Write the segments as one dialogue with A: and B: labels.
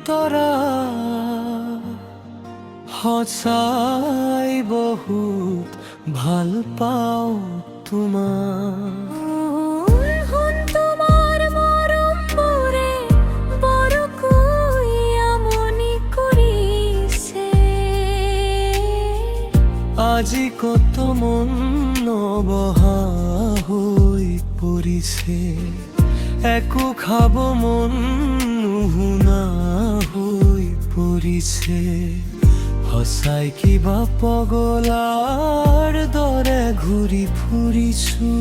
A: তৰা সঁচাই বহুত ভাল পাওঁ তোমাক।
B: তোমাৰ মৰমবোৰে বৰকৈ আমনি কৰিছে।
A: আজি কত মন নবহা হৈ পৰিছে, একো খাব মন নুশুনা হৈ পৰিছে। সঁচাই কিবা পগলাৰ দৰে ঘূৰি ফুৰিছো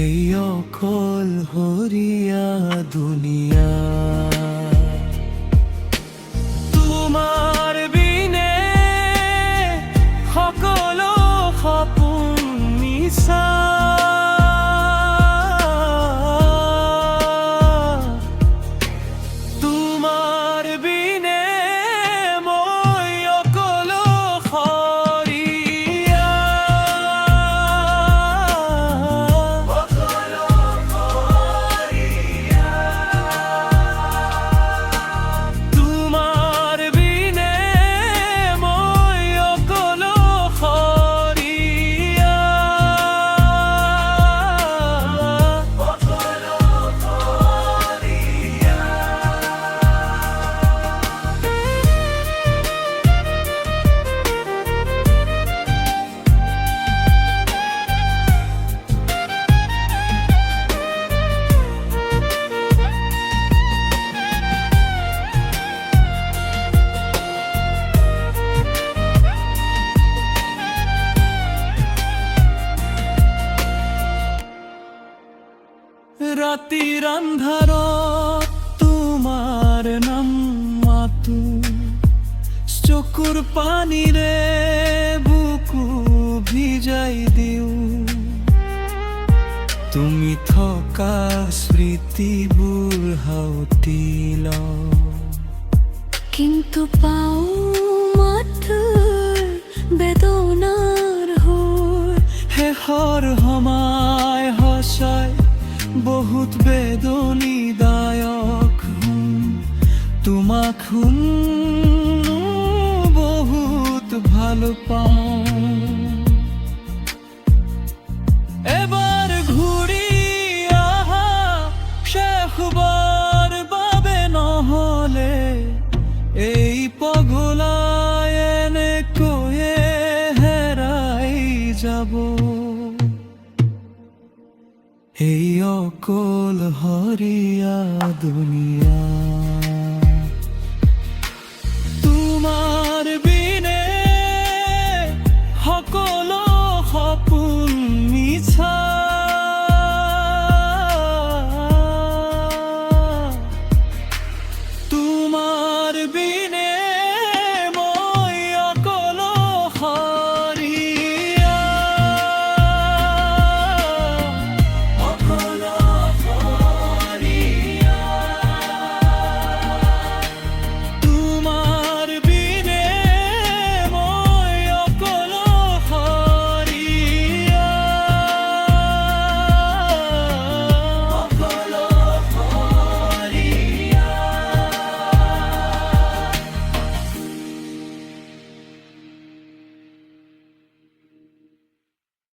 A: এই অকলশৰীয়া দুনিয়া। তোমাৰ বিনে সকলো সপোন মিছা। তোমাৰ বিনে মই অকলশৰীয়া। তোমাৰ বিনে মই অকলশৰীয়া। ৰাতিৰ আন্ধাৰত তোমাৰ নাম মাতো, চকুৰ পানীৰে বুকু ভিজাই দিওঁ। তুমি থকা স্মৃতিবোৰ হাউতি লওঁ,
B: কিন্তু পাওঁ মাথোৰ বেদনাৰ সুৰ।
A: শেষৰ সময় সঁচাই বহুত বেদনীদায়ক। তোমাক শুনো বহুত ভাল পাওঁ। এবাৰ ঘূৰি আহা শেষবাৰ বাবে নহলে এই পগলাই এনেকৈয়ে হেৰাই যাব এই অকলশৰীয়া দুনিয়া।